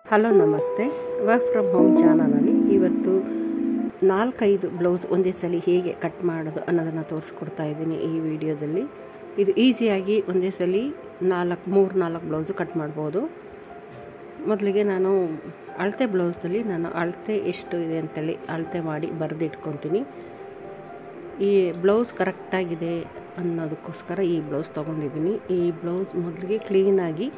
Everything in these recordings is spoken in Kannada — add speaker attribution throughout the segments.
Speaker 1: ಹಲೋ ನಮಸ್ತೆ, ವರ್ಕ್ ಫ್ರಮ್ ಹೋಮ್ ಚಾನಲಲ್ಲಿ ಇವತ್ತು 4-5 ಬ್ಲೌಸ್ ಒಂದೇ ಸಲ ಹೇಗೆ ಕಟ್ ಮಾಡೋದು ಅನ್ನೋದನ್ನು ತೋರಿಸ್ಕೊಡ್ತಾ ಇದ್ದೀನಿ. ಈ ವಿಡಿಯೋದಲ್ಲಿ ಇದು ಈಸಿಯಾಗಿ ಒಂದೇ ಸಲ 3-4 ಬ್ಲೌಸು ಕಟ್ ಮಾಡ್ಬೋದು. ಮೊದಲಿಗೆ ನಾನು ಅಳತೆ ಬ್ಲೌಸಲ್ಲಿ ಅಳತೆ ಎಷ್ಟು ಇದೆ ಅಂತೇಳಿ ಅಳತೆ ಮಾಡಿ ಬರೆದಿಟ್ಕೊತೀನಿ. ಈ ಬ್ಲೌಸ್ ಕರೆಕ್ಟಾಗಿದೆ ಅನ್ನೋದಕ್ಕೋಸ್ಕರ ಈ ಬ್ಲೌಸ್ ತೊಗೊಂಡಿದ್ದೀನಿ. ಈ ಬ್ಲೌಸ್ ಮೊದಲಿಗೆ ಕ್ಲೀನಾಗಿ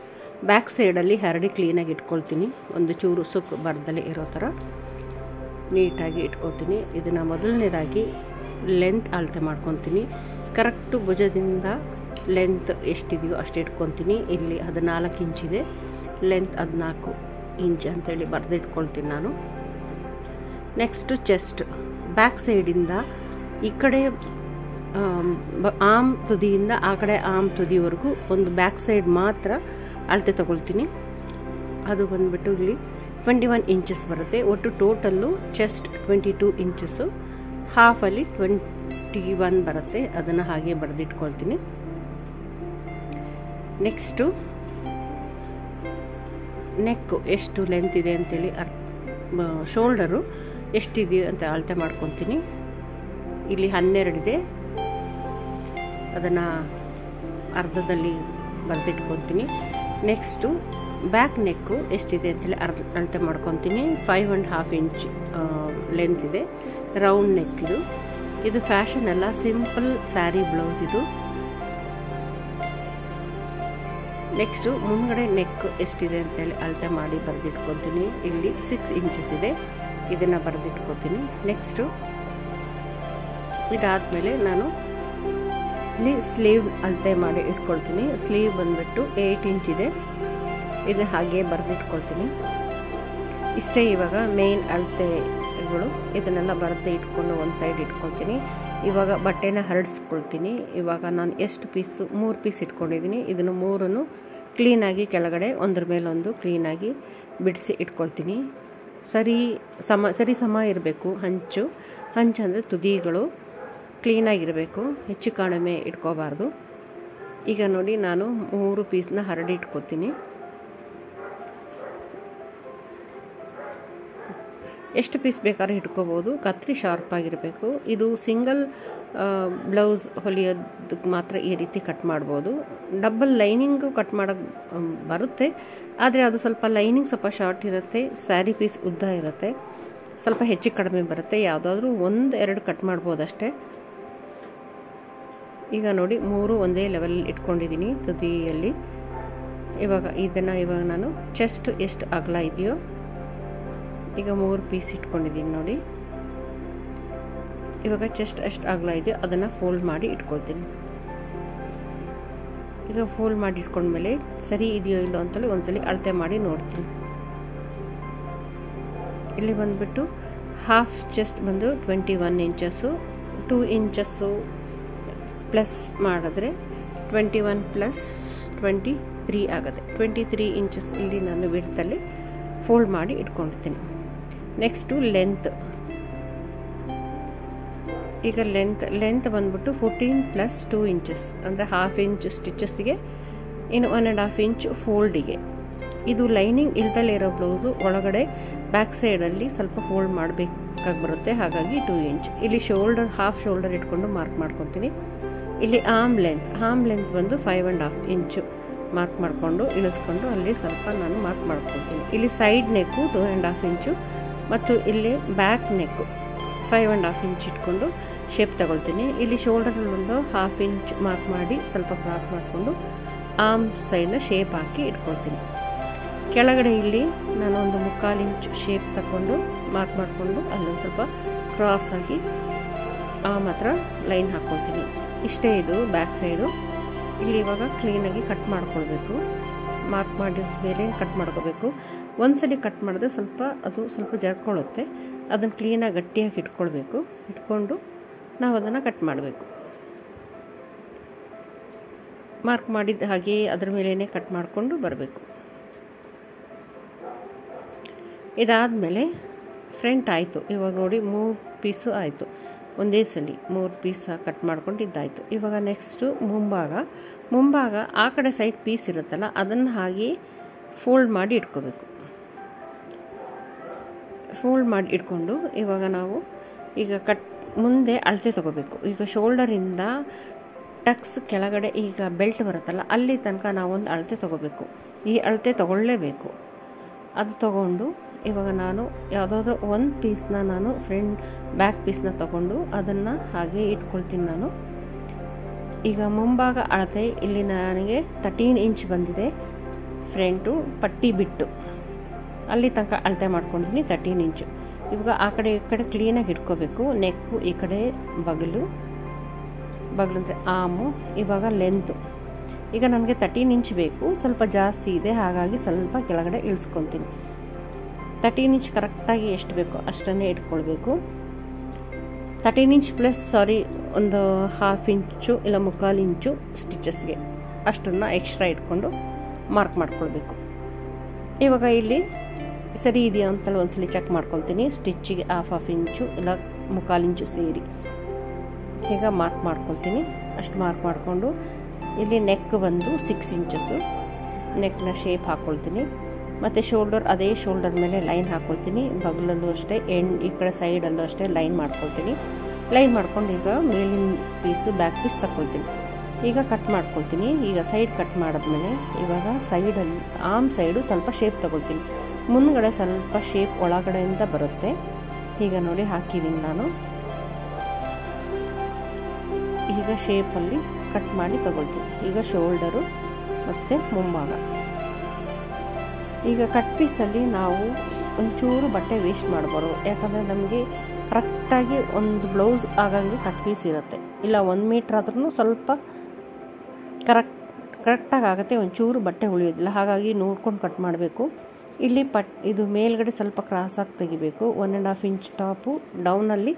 Speaker 1: ಬ್ಯಾಕ್ ಸೈಡಲ್ಲಿ ಹರಡಿ ಕ್ಲೀನಾಗಿ ಇಟ್ಕೊಳ್ತೀನಿ. ಒಂದು ಚೂರು ಸುಕ್ಕು ಬರ್ದಲೇ ಇರೋ ಥರ ನೀಟಾಗಿ ಇಟ್ಕೊತೀನಿ. ಇದನ್ನು ಮೊದಲನೇದಾಗಿ ಲೆಂತ್ ಅಳತೆ ಮಾಡ್ಕೊತೀನಿ. ಕರೆಕ್ಟು ಭುಜದಿಂದ ಲೆಂತ್ ಎಷ್ಟಿದೆಯೋ ಅಷ್ಟು ಇಟ್ಕೊತೀನಿ. ಇಲ್ಲಿ 14 ಇಂಚಿದೆ, ಲೆಂತ್ 14 ಇಂಚ್ ಅಂತೇಳಿ ಬರೆದಿಟ್ಕೊಳ್ತೀನಿ ನಾನು. ನೆಕ್ಸ್ಟು ಚೆಸ್ಟ್ ಬ್ಯಾಕ್ ಸೈಡಿಂದ ಈ ಕಡೆ ಆಮ್ ತುದಿಯಿಂದ ಆ ಕಡೆ ಆಮ್ ತುದಿವರೆಗೂ ಒಂದು ಬ್ಯಾಕ್ ಸೈಡ್ ಮಾತ್ರ ಅಳತೆ ತೊಗೊಳ್ತೀನಿ. ಅದು ಬಂದುಬಿಟ್ಟು ಇಲ್ಲಿ 21 ಇಂಚಸ್ ಬರುತ್ತೆ. ಒಟ್ಟು ಟೋಟಲ್ಲು ಚೆಸ್ಟ್ 22 ಇಂಚಸ್ಸು, ಹಾಫಲ್ಲಿ 21 ಬರುತ್ತೆ. ಅದನ್ನು ಹಾಗೆ ಬರೆದಿಟ್ಕೊಳ್ತೀನಿ. ನೆಕ್ಸ್ಟು ನೆಕ್ಕು ಎಷ್ಟು ಲೆಂತ್ ಇದೆ ಅಂತೇಳಿ ಶೋಲ್ಡರು ಎಷ್ಟಿದೆಯೋ ಅಂತ ಅಳತೆ ಮಾಡ್ಕೊತೀನಿ. ಇಲ್ಲಿ 12 ಇದೆ, ಅದನ್ನು ಅರ್ಧದಲ್ಲಿ ಬರೆದಿಟ್ಕೊತೀನಿ. ನೆಕ್ಸ್ಟು ಬ್ಯಾಕ್ ನೆಕ್ಕು ಎಷ್ಟಿದೆ ಅಂತೇಳಿ ಅಳತೆ ಮಾಡ್ಕೊತೀನಿ. 5.5 ಇಂಚ್ ಲೆಂತ್ ಇದೆ. ರೌಂಡ್ ನೆಕ್ ಇದು ಫ್ಯಾಷನ್ ಅಲ್ಲ, ಸಿಂಪಲ್ ಸ್ಯಾರಿ ಬ್ಲೌಸ್ ಇದು. ನೆಕ್ಸ್ಟು ಮುಂದ್ಗಡೆ ನೆಕ್ ಎಷ್ಟಿದೆ ಅಂತೇಳಿ ಅಳತೆ ಮಾಡಿ ಬರೆದಿಟ್ಕೊತೀನಿ. ಇಲ್ಲಿ 6 ಇಂಚಸ್ ಇದೆ, ಇದನ್ನು ಬರೆದಿಟ್ಕೊತೀನಿ. ನೆಕ್ಸ್ಟು ಇದಾದಮೇಲೆ ನಾನು ಇಲ್ಲಿ ಸ್ಲೀವ್ ಅಳತೆ ಮಾಡಿ ಇಟ್ಕೊಳ್ತೀನಿ. ಸ್ಲೀವ್ ಬಂದುಬಿಟ್ಟು 8 ಇಂಚ್ ಇದೆ, ಇದು ಹಾಗೆ ಬರೆದಿಟ್ಕೊಳ್ತೀನಿ. ಇಷ್ಟೇ ಇವಾಗ ಮೇನ್ ಅಳತೆಗಳು. ಇದನ್ನೆಲ್ಲ ಬರೆದು ಇಟ್ಕೊಂಡು ಒಂದು ಸೈಡ್ ಇಟ್ಕೊಳ್ತೀನಿ. ಇವಾಗ ಬಟ್ಟೆನ ಹರಡಿಸ್ಕೊಳ್ತೀನಿ. ಇವಾಗ ನಾನು ಎಷ್ಟು ಪೀಸು 3 ಪೀಸ್ ಇಟ್ಕೊಂಡಿದ್ದೀನಿ. ಇದನ್ನು 3 ಕ್ಲೀನಾಗಿ ಕೆಳಗಡೆ ಒಂದ್ರ ಮೇಲೊಂದು ಕ್ಲೀನಾಗಿ ಬಿಡಿಸಿ ಇಟ್ಕೊಳ್ತೀನಿ. ಸರಿ ಸಮ ಇರಬೇಕು. ಹಂಚು ಅಂದರೆ ತುದಿಗಳು ಕ್ಲೀನಾಗಿರಬೇಕು, ಹೆಚ್ಚು ಕಡಿಮೆ ಇಟ್ಕೋಬಾರ್ದು. ಈಗ ನೋಡಿ, ನಾನು 3 ಪೀಸ್ನ ಹರಡಿ ಇಟ್ಕೋತೀನಿ. ಎಷ್ಟು ಪೀಸ್ ಬೇಕಾದ್ರೂ ಇಟ್ಕೋಬೋದು. ಕತ್ರಿ ಶಾರ್ಪ್ ಆಗಿರಬೇಕು. ಇದು ಸಿಂಗಲ್ ಬ್ಲೌಸ್ ಹೊಲಿಯೋದಕ್ಕೆ ಮಾತ್ರ ಈ ರೀತಿ ಕಟ್ ಮಾಡ್ಬೋದು. ಡಬಲ್ ಲೈನಿಂಗು ಕಟ್ ಮಾಡೋಕ್ಕೆ ಬರುತ್ತೆ, ಆದರೆ ಅದು ಸ್ವಲ್ಪ ಲೈನಿಂಗ್ ಸ್ವಲ್ಪ ಶಾರ್ಟ್ ಇರುತ್ತೆ, ಸ್ಯಾರಿ ಪೀಸ್ ಉದ್ದ ಇರುತ್ತೆ, ಸ್ವಲ್ಪ ಹೆಚ್ಚು ಕಡಿಮೆ ಬರುತ್ತೆ. ಯಾವುದಾದ್ರೂ 1-2 ಕಟ್ ಮಾಡ್ಬೋದು ಅಷ್ಟೇ. ಈಗ ನೋಡಿ, 3 ಒಂದೇ ಲೆವೆಲ್ ಇಟ್ಕೊಂಡಿದ್ದೀನಿ ತುದಿಯಲ್ಲಿ. ಇವಾಗ ನಾನು ಚೆಸ್ಟ್ ಎಷ್ಟು ಅಗಲ ಇದೆಯೋ ಈಗ 3 ಪೀಸ್ ಇಟ್ಕೊಂಡಿದ್ದೀನಿ ನೋಡಿ. ಇವಾಗ ಚೆಸ್ಟ್ ಎಷ್ಟು ಅಗಲ ಇದೆಯೋ ಅದನ್ನು ಫೋಲ್ಡ್ ಮಾಡಿ ಇಟ್ಕೊಳ್ತೀನಿ. ಈಗ ಫೋಲ್ಡ್ ಮಾಡಿ ಇಟ್ಕೊಂಡ್ಮೇಲೆ ಸರಿ ಇದೆಯೋ ಇಲ್ಲೋ ಅಂತೇಳಿ ಒಂದ್ಸಲಿ ಅಳತೆ ಮಾಡಿ ನೋಡ್ತೀನಿ. ಇಲ್ಲಿ ಬಂದುಬಿಟ್ಟು ಹಾಫ್ ಚೆಸ್ಟ್ ಬಂದು 21 ಇಂಚಸ್ಸು, 2 ಇಂಚಸ್ಸು ಪ್ಲಸ್ ಮಾಡಿದ್ರೆ 21 + 23 ಆಗುತ್ತೆ. 23 ಇಂಚಸ್ ಇಲ್ಲಿ ನಾನು ವಿಡ್ತಲ್ಲಿ ಫೋಲ್ಡ್ ಮಾಡಿ ಇಟ್ಕೊಂಡಿರ್ತೀನಿ. Next length. ಈಗ ಲೆಂತ್ ಬಂದ್ಬಿಟ್ಟು 14 + 2 ಇಂಚಸ್ ಅಂದರೆ 1/2 ಇಂಚ್ ಸ್ಟಿಚಸ್ಸಿಗೆ, ಇನ್ನು 1.5 ಇಂಚ್ ಫೋಲ್ಡಿಗೆ. ಇದು ಲೈನಿಂಗ್ ಇಲ್ದಲೇ ಇರೋ ಬ್ಲೌಸು ಒಳಗಡೆ ಬ್ಯಾಕ್ ಸೈಡಲ್ಲಿ ಸ್ವಲ್ಪ ಫೋಲ್ಡ್ ಮಾಡಬೇಕಾಗಿ ಬರುತ್ತೆ, ಹಾಗಾಗಿ 2 ಇಂಚ್. ಇಲ್ಲಿ ಹಾಫ್ ಶೋಲ್ಡರ್ ಇಟ್ಕೊಂಡು ಮಾರ್ಕ್ ಮಾಡ್ಕೊತೀನಿ. ಇಲ್ಲಿ ಆರ್ಮ್ ಲೆಂತ್ ಬಂದು 5.5 ಇಂಚು ಮಾರ್ಕ್ ಮಾಡಿಕೊಂಡು ಇಳಿಸ್ಕೊಂಡು ಅಲ್ಲಿ ಸ್ವಲ್ಪ ನಾನು ಮಾರ್ಕ್ ಮಾಡ್ಕೊತೀನಿ. ಇಲ್ಲಿ ಸೈಡ್ ನೆಕ್ಕು 2.5 ಇಂಚು ಮತ್ತು ಇಲ್ಲಿ ಬ್ಯಾಕ್ ನೆಕ್ಕು 5.5 ಇಂಚ್ ಇಟ್ಕೊಂಡು ಶೇಪ್ ತಗೊಳ್ತೀನಿ. ಇಲ್ಲಿ ಶೋಲ್ಡರಲ್ಲಿ ಒಂದು 1/2 ಇಂಚ್ ಮಾರ್ಕ್ ಮಾಡಿ ಸ್ವಲ್ಪ ಕ್ರಾಸ್ ಮಾಡಿಕೊಂಡು ಆರ್ಮ್ ಸೈಡ್ನ ಶೇಪ್ ಹಾಕಿ ಇಟ್ಕೊಳ್ತೀನಿ. ಕೆಳಗಡೆ ಇಲ್ಲಿ ನಾನು ಒಂದು 3/4 ಇಂಚ್ ಶೇಪ್ ತಗೊಂಡು ಮಾರ್ಕ್ ಮಾಡಿಕೊಂಡು ಅಲ್ಲೊಂದು ಸ್ವಲ್ಪ ಕ್ರಾಸ್ ಆಗಿ ಆರ್ಮ್ ಹತ್ರ ಲೈನ್ ಹಾಕ್ಕೊಳ್ತೀನಿ. ಇಷ್ಟೇ ಇದು ಬ್ಯಾಕ್ ಸೈಡು. ಇಲ್ಲಿ ಇವಾಗ ಕ್ಲೀನಾಗಿ ಕಟ್ ಮಾಡ್ಕೊಳ್ಬೇಕು. ಮಾರ್ಕ್ ಮಾಡಿದ ಮೇಲೆ ಕಟ್ ಮಾಡ್ಕೋಬೇಕು. ಒಂದ್ಸಲಿ ಕಟ್ ಮಾಡಿದ್ರೆ ಅದು ಸ್ವಲ್ಪ ಜರ್ಕೊಳ್ಳುತ್ತೆ. ಅದನ್ನು ಕ್ಲೀನಾಗಿ ಗಟ್ಟಿಯಾಗಿ ಇಟ್ಕೊಂಡು ನಾವು ಅದನ್ನು ಕಟ್ ಮಾಡಬೇಕು. ಮಾರ್ಕ್ ಮಾಡಿದ ಹಾಗೆ ಅದ್ರ ಮೇಲೇ ಕಟ್ ಮಾಡಿಕೊಂಡು ಬರಬೇಕು. ಇದಾದಮೇಲೆ ಫ್ರಂಟ್ ಆಯಿತು. ಇವಾಗ ನೋಡಿ 3 ಪೀಸು ಆಯಿತು. ಒಂದೇ ಸಲ 3 ಪೀಸ್ ಕಟ್ ಮಾಡ್ಕೊಂಡಿದ್ದಾಯಿತು. ಇವಾಗ ನೆಕ್ಸ್ಟು ಮುಂಭಾಗ ಆ ಕಡೆ ಸೈಡ್ ಪೀಸ್ ಇರುತ್ತಲ್ಲ ಅದನ್ನು ಹಾಗೆ ಫೋಲ್ಡ್ ಮಾಡಿ ಇಟ್ಕೋಬೇಕು. ಫೋಲ್ಡ್ ಮಾಡಿ ಇಟ್ಕೊಂಡು ಇವಾಗ ನಾವು ಈಗ ಮುಂದೆ ಅಳತೆ ತೊಗೋಬೇಕು. ಈಗ ಶೋಲ್ಡರಿಂದ ಟಕ್ಸ್ ಕೆಳಗಡೆ ಈಗ ಬೆಲ್ಟ್ ಬರುತ್ತಲ್ಲ ಅಲ್ಲಿ ತನಕ ನಾವೊಂದು ಅಳತೆ ತೊಗೋಬೇಕು. ಈ ಅಳತೆ ತೊಗೊಳ್ಳೇಬೇಕು. ಅದು ತೊಗೊಂಡು ಇವಾಗ ನಾನು ಯಾವುದಾದ್ರೂ ಒಂದು ಪೀಸ್ನ ನಾನು ಬ್ಯಾಕ್ ಪೀಸ್ನ ತೊಗೊಂಡು ಅದನ್ನು ಹಾಗೆ ಇಟ್ಕೊಳ್ತೀನಿ ನಾನು. ಈಗ ಮುಂಭಾಗ ಅಳತೆ ಇಲ್ಲಿ ನನಗೆ 13 ಇಂಚ್ ಬಂದಿದೆ. ಫ್ರಂಟು ಪಟ್ಟಿ ಬಿಟ್ಟು ಅಲ್ಲಿ ತನಕ ಅಳತೆ ಮಾಡ್ಕೊಂಡಿದ್ದೀನಿ 13 ಇಂಚು. ಇವಾಗ ಆ ಕಡೆ ಈ ಕಡೆ ಕ್ಲೀನಾಗಿ ಇಟ್ಕೋಬೇಕು. ನೆಕ್ಕು ಈ ಕಡೆ ಬಗಲು ಅಂದರೆ ಆಮು. ಇವಾಗ ಲೆಂತು ಈಗ ನನಗೆ 13 ಇಂಚ್ ಬೇಕು, ಸ್ವಲ್ಪ ಜಾಸ್ತಿ ಇದೆ, ಹಾಗಾಗಿ ಸ್ವಲ್ಪ ಕೆಳಗಡೆ ಇಳಿಸ್ಕೊತೀನಿ. 13 ಇಂಚ್ ಕರೆಕ್ಟಾಗಿ ಎಷ್ಟು ಬೇಕೋ ಅಷ್ಟನ್ನೇ ಇಟ್ಕೊಳ್ಬೇಕು. 13 ಇಂಚ್ ಪ್ಲಸ್ ಒಂದು 1/2 ಇಂಚು ಇಲ್ಲ 3/4 ಇಂಚು ಸ್ಟಿಚಸ್ಗೆ ಅಷ್ಟನ್ನು ಎಕ್ಸ್ಟ್ರಾ ಇಟ್ಕೊಂಡು ಮಾರ್ಕ್ ಮಾಡ್ಕೊಳ್ಬೇಕು. ಇವಾಗ ಇಲ್ಲಿ ಸರಿ ಇದೆಯಾ ಅಂತಲೂ ಒಂದ್ಸಲಿ ಚೆಕ್ ಮಾಡ್ಕೊಳ್ತೀನಿ. ಸ್ಟಿಚ್ಚಿಗೆ 1/2 ಇಂಚು ಇಲ್ಲ 3/4 ಇಂಚು ಸೇರಿ ಈಗ ಮಾರ್ಕ್ ಮಾಡ್ಕೊಳ್ತೀನಿ. ಅಷ್ಟು ಮಾರ್ಕ್ ಮಾಡಿಕೊಂಡು ಇಲ್ಲಿ ನೆಕ್ ಬಂದು 6 ಇಂಚಸ್ಸು ನೆಕ್ನ ಶೇಪ್ ಹಾಕ್ಕೊಳ್ತೀನಿ. ಮತ್ತು ಶೋಲ್ಡರ್ ಅದೇ ಶೋಲ್ಡರ್ ಮೇಲೆ ಲೈನ್ ಹಾಕ್ಕೊಳ್ತೀನಿ. ಬಗಲಲ್ಲೂ ಅಷ್ಟೇ ಈ ಕಡೆ ಸೈಡಲ್ಲೂ ಅಷ್ಟೇ ಲೈನ್ ಮಾಡ್ಕೊಳ್ತೀನಿ. ಲೈನ್ ಮಾಡ್ಕೊಂಡು ಈಗ ಮೇಲಿನ ಪೀಸು ಬ್ಯಾಕ್ ಪೀಸ್ ತಗೊಳ್ತೀನಿ. ಈಗ ಕಟ್ ಮಾಡ್ಕೊಳ್ತೀನಿ. ಈಗ ಸೈಡ್ ಕಟ್ ಮಾಡಿದ್ಮೇಲೆ ಇವಾಗ ಸೈಡಲ್ಲಿ ಆರ್ಮ್ ಸೈಡು ಸ್ವಲ್ಪ ಶೇಪ್ ತಗೊಳ್ತೀನಿ. ಮುಂದ್ಗಡೆ ಸ್ವಲ್ಪ ಶೇಪ್ ಒಳಗಡೆಯಿಂದ ಬರುತ್ತೆ. ಈಗ ನೋಡಿ ಹಾಕಿದ್ದೀನಿ ನಾನು. ಈಗ ಶೇಪಲ್ಲಿ ಕಟ್ ಮಾಡಿ ತಗೊಳ್ತೀನಿ. ಈಗ ಶೋಲ್ಡರು ಮತ್ತು ಮುಂಭಾಗ. ಈಗ ಕಟ್ ಪೀಸಲ್ಲಿ ನಾವು ಒಂಚೂರು ಬಟ್ಟೆ ವೇಸ್ಟ್ ಮಾಡಬಾರ್ದು. ಯಾಕಂದರೆ ನಮಗೆ ಕರೆಕ್ಟಾಗಿ ಒಂದು ಬ್ಲೌಸ್ ಆಗಂಗೆ ಕಟ್ ಪೀಸ್ ಇರುತ್ತೆ. ಇಲ್ಲ 1 ಮೀಟ್ರ್ ಆದ್ರೂ ಸ್ವಲ್ಪ ಕರೆಕ್ಟಾಗಿ ಆಗುತ್ತೆ, ಒಂಚೂರು ಬಟ್ಟೆ ಉಳಿಯೋದಿಲ್ಲ. ಹಾಗಾಗಿ ನೋಡ್ಕೊಂಡು ಕಟ್ ಮಾಡಬೇಕು. ಇಲ್ಲಿ ಇದು ಮೇಲ್ಗಡೆ ಸ್ವಲ್ಪ ಕ್ರಾಸಾಗಿ ತೆಗಿಬೇಕು. 1.5 ಇಂಚ್ ಟಾಪು ಡೌನಲ್ಲಿ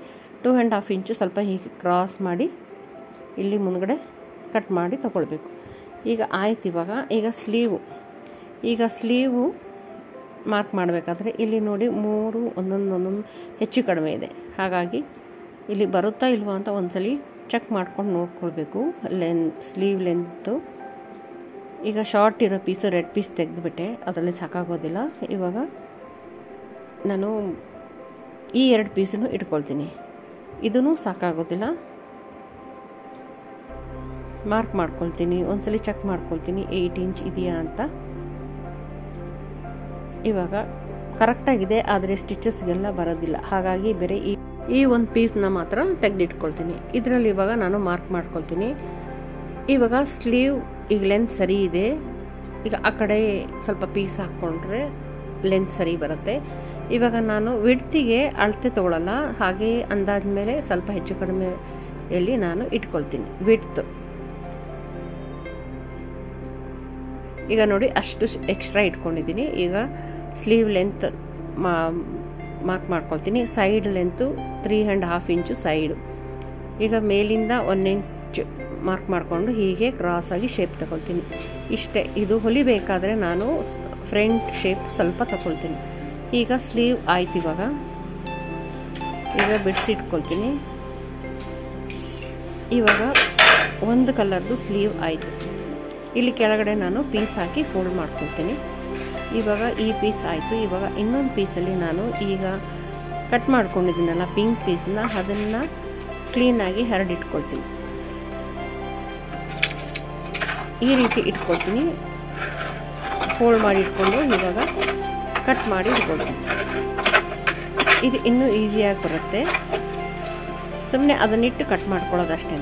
Speaker 1: 2.5 ಇಂಚು ಸ್ವಲ್ಪ ಹೀಗೆ ಕ್ರಾಸ್ ಮಾಡಿ ಇಲ್ಲಿ ಮುಂದ್ಗಡೆ ಕಟ್ ಮಾಡಿ ತಗೊಳ್ಬೇಕು. ಈಗ ಆಯ್ತು. ಈಗ ಸ್ಲೀವು ಮಾರ್ಕ್ ಮಾಡಬೇಕಾದ್ರೆ ಇಲ್ಲಿ ನೋಡಿ 3 ಒಂದೊಂದು ಹೆಚ್ಚು ಕಡಿಮೆ ಇದೆ. ಹಾಗಾಗಿ ಇಲ್ಲಿ ಬರುತ್ತಾ ಇಲ್ವಾ ಅಂತ ಒಂದ್ಸಲಿ ಚೆಕ್ ಮಾಡ್ಕೊಂಡು ನೋಡ್ಕೊಳ್ಬೇಕು. ಸ್ಲೀವ್ ಲೆಂತು ಈಗ ಶಾರ್ಟ್ ಇರೋ ಪೀಸು ರೆಡ್ ಪೀಸ್ ತೆಗೆದುಬಿಟ್ಟೆ, ಅದರಲ್ಲಿ ಸಾಕಾಗೋದಿಲ್ಲ. ಇವಾಗ ನಾನು ಈ 2 ಪೀಸನ್ನು ಇಟ್ಕೊಳ್ತೀನಿ. ಇದೂ ಸಾಕಾಗೋದಿಲ್ಲ. ಮಾರ್ಕ್ ಮಾಡ್ಕೊಳ್ತೀನಿ. ಒಂದ್ಸಲಿ ಚೆಕ್ ಮಾಡ್ಕೊಳ್ತೀನಿ 8 ಇಂಚ್ ಇದೆಯಾ ಅಂತ. ಇವಾಗ ಕರೆಕ್ಟಾಗಿದೆ, ಆದರೆ ಸ್ಟಿಚಸ್ಗೆಲ್ಲ ಬರೋದಿಲ್ಲ. ಹಾಗಾಗಿ ಬೇರೆ ಈ ಒಂದು ಪೀಸ್ನ ಮಾತ್ರ ತೆಗೆದಿಟ್ಕೊಳ್ತೀನಿ. ಇದರಲ್ಲಿ ಇವಾಗ ನಾನು ಮಾರ್ಕ್ ಮಾಡ್ಕೊಳ್ತೀನಿ. ಇವಾಗ ಸ್ಲೀವ್ ಈಗ ಲೆಂತ್ ಸರಿ ಇದೆ. ಈಗ ಆ ಕಡೆ ಸ್ವಲ್ಪ ಪೀಸ್ ಹಾಕ್ಕೊಂಡ್ರೆ ಲೆಂತ್ ಸರಿ ಬರುತ್ತೆ. ಇವಾಗ ನಾನು ವಿಡ್ತಿಗೆ ಅಳತೆ ತೊಗೊಳ್ಳಲ್ಲ, ಹಾಗೆ ಅಂದಾಜ ಮೇಲೆ ಸ್ವಲ್ಪ ಹೆಚ್ಚು ಕಡಿಮೆಯಲ್ಲಿ ನಾನು ಇಟ್ಕೊಳ್ತೀನಿ ವಿಡ್ತ್. ಈಗ ನೋಡಿ ಅಷ್ಟು ಎಕ್ಸ್ಟ್ರಾ ಇಟ್ಕೊಂಡಿದ್ದೀನಿ. ಈಗ ಸ್ಲೀವ್ ಲೆಂತ್ ಮಾರ್ಕ್ ಮಾಡ್ಕೊಳ್ತೀನಿ. ಸೈಡ್ ಲೆಂತು 3.5 ಇಂಚು ಸೈಡು. ಈಗ ಮೇಲಿಂದ 1 ಇಂಚ್ ಮಾರ್ಕ್ ಮಾಡಿಕೊಂಡು ಹೀಗೆ ಕ್ರಾಸಾಗಿ ಶೇಪ್ ತಗೊಳ್ತೀನಿ. ಇಷ್ಟೇ. ಇದು ಹೊಲಿಬೇಕಾದ್ರೆ ನಾನು ಫ್ರಂಟ್ ಶೇಪ್ ಸ್ವಲ್ಪ ತಗೊಳ್ತೀನಿ. ಈಗ ಸ್ಲೀವ್ ಆಯ್ತು. ಈಗ ಬಿಡಿಸಿಟ್ಕೊಳ್ತೀನಿ. ಇವಾಗ ಒಂದು ಕಲರ್ದು ಸ್ಲೀವ್ ಆಯಿತು. ಇಲ್ಲಿ ಕೆಳಗಡೆ ನಾನು ಪೀಸ್ ಹಾಕಿ ಫೋಲ್ಡ್ ಮಾಡ್ಕೊಳ್ತೀನಿ. ಇವಾಗ ಈ ಪೀಸ್ ಆಯಿತು. ಇವಾಗ ಇನ್ನೊಂದು ಪೀಸಲ್ಲಿ ನಾನು ಈಗ ಕಟ್ ಮಾಡ್ಕೊಂಡಿದ್ದೀನಲ್ಲ ಪಿಂಕ್ ಪೀಸ್ನ, ಅದನ್ನು ಕ್ಲೀನಾಗಿ ಹರಡಿಟ್ಕೊಳ್ತೀನಿ. ಈ ರೀತಿ ಇಟ್ಕೊಳ್ತೀನಿ. ಫೋಲ್ಡ್ ಮಾಡಿ ಇಟ್ಕೊಂಡು ಇವಾಗ ಕಟ್ ಮಾಡಿ ಇಟ್ಕೊಳ್ತೀನಿ. ಇದು ಇನ್ನೂ ಈಸಿಯಾಗಿ ಬರುತ್ತೆ. ಸುಮ್ಮನೆ ಅದನ್ನಿಟ್ಟು ಕಟ್ ಮಾಡ್ಕೊಳ್ಳೋದು ಅಷ್ಟೇ.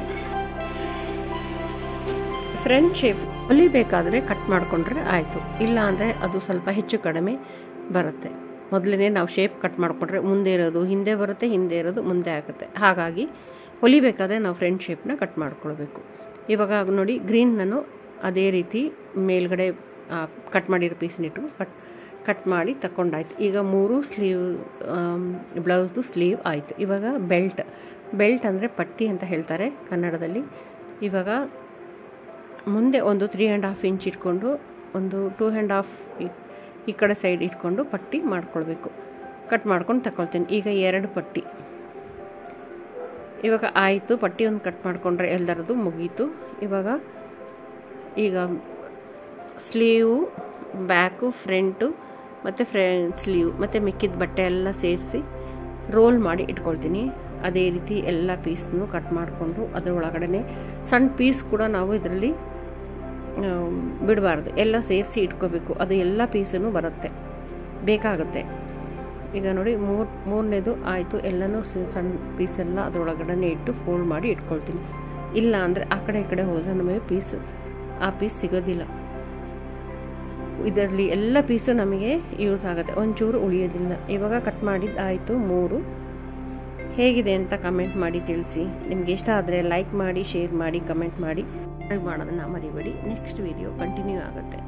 Speaker 1: ಫ್ರಂಟ್ ಶೇಪ್ ಹೊಲಿಬೇಕಾದ್ರೆ ಕಟ್ ಮಾಡಿಕೊಂಡ್ರೆ ಆಯಿತು. ಇಲ್ಲ ಅಂದರೆ ಅದು ಸ್ವಲ್ಪ ಹೆಚ್ಚು ಕಡಿಮೆ ಬರುತ್ತೆ. ಮೊದಲೇ ನಾವು ಶೇಪ್ ಕಟ್ ಮಾಡಿಕೊಂಡ್ರೆ ಮುಂದೆ ಇರೋದು ಹಿಂದೆ ಬರುತ್ತೆ, ಹಿಂದೆ ಇರೋದು ಮುಂದೆ ಆಗುತ್ತೆ. ಹಾಗಾಗಿ ಹೊಲಿಬೇಕಾದ್ರೆ ನಾವು ಫ್ರಂಟ್ ಶೇಪ್ನ ಕಟ್ ಮಾಡ್ಕೊಳ್ಬೇಕು. ಇವಾಗ ನೋಡಿ ಗ್ರೀನ್ ನಾನು ಅದೇ ರೀತಿ ಮೇಲ್ಗಡೆ ಕಟ್ ಮಾಡಿರೋ ಪೀಸ್ನಿಟ್ಟು ಕಟ್ ಮಾಡಿ ತಗೊಂಡಾಯ್ತು. ಈಗ 3 ಸ್ಲೀವ್ ಬ್ಲೌಸ್ದು ಸ್ಲೀವ್ ಆಯಿತು. ಇವಾಗ ಬೆಲ್ಟ್ ಅಂದರೆ ಪಟ್ಟಿ ಅಂತ ಹೇಳ್ತಾರೆ ಕನ್ನಡದಲ್ಲಿ. ಇವಾಗ ಮುಂದೆ ಒಂದು 3.5 ಇಂಚ್ ಇಟ್ಕೊಂಡು ಒಂದು 2.5 ಈ ಕಡೆ ಸೈಡ್ ಇಟ್ಕೊಂಡು ಪಟ್ಟಿ ಮಾಡ್ಕೊಳ್ಬೇಕು. ಕಟ್ ಮಾಡ್ಕೊಂಡು ತಗೊಳ್ತೀನಿ. ಈಗ 2 ಪಟ್ಟಿ ಇವಾಗ ಆಯಿತು. ಪಟ್ಟಿ ಒಂದು ಕಟ್ ಮಾಡಿಕೊಂಡ್ರೆ ಎಲ್ಲರದು ಮುಗೀತು. ಈಗ ಸ್ಲೀವು ಬ್ಯಾಕು ಫ್ರಂಟು ಮತ್ತು ಸ್ಲೀವ್ ಮತ್ತು ಮಿಕ್ಕಿದ ಬಟ್ಟೆ ಎಲ್ಲ ಸೇರಿಸಿ ರೋಲ್ ಮಾಡಿ ಇಟ್ಕೊಳ್ತೀನಿ. ಅದೇ ರೀತಿ ಎಲ್ಲ ಪೀಸ್ನು ಕಟ್ ಮಾಡಿಕೊಂಡು ಅದರ ಒಳಗಡೆ ಸಣ್ಣ ಪೀಸ್ ಕೂಡ ನಾವು ಇದರಲ್ಲಿ ಬಿಡಬಾರ್ದು, ಎಲ್ಲ ಸೇರಿಸಿ ಇಟ್ಕೋಬೇಕು. ಅದು ಎಲ್ಲ ಪೀಸೂ ಬರುತ್ತೆ, ಬೇಕಾಗುತ್ತೆ. ಈಗ ನೋಡಿ ಮೂರನೇದು ಆಯಿತು. ಎಲ್ಲನೂ ಸಣ್ಣ ಪೀಸೆಲ್ಲ ಅದರೊಳಗಡೆ ಇಟ್ಟು ಫೋಲ್ಡ್ ಮಾಡಿ ಇಟ್ಕೊಳ್ತೀನಿ. ಇಲ್ಲ ಅಂದರೆ ಆ ಕಡೆ ಈ ಕಡೆ ಹೋದರೆ ನಮಗೆ ಆ ಪೀಸ್ ಸಿಗೋದಿಲ್ಲ. ಇದರಲ್ಲಿ ಎಲ್ಲ ಪೀಸು ನಮಗೆ ಯೂಸ್ ಆಗುತ್ತೆ, ಒಂಚೂರು ಉಳಿಯೋದಿಲ್ಲ. ಇವಾಗ ಕಟ್ ಮಾಡಿದ್ದು ಆಯಿತು 3. ಹೇಗಿದೆ ಅಂತ ಕಮೆಂಟ್ ಮಾಡಿ ತಿಳಿಸಿ. ನಿಮ್ಗೆ ಇಷ್ಟ ಆದರೆ ಲೈಕ್ ಮಾಡಿ, ಶೇರ್ ಮಾಡಿ, ಕಮೆಂಟ್ ಮಾಡಿ, ಮಾಡೋದನ್ನು ಮರಿಬೇಡಿ. ನೆಕ್ಸ್ಟ್ ವಿಡಿಯೋ ಕಂಟಿನ್ಯೂ ಆಗುತ್ತೆ.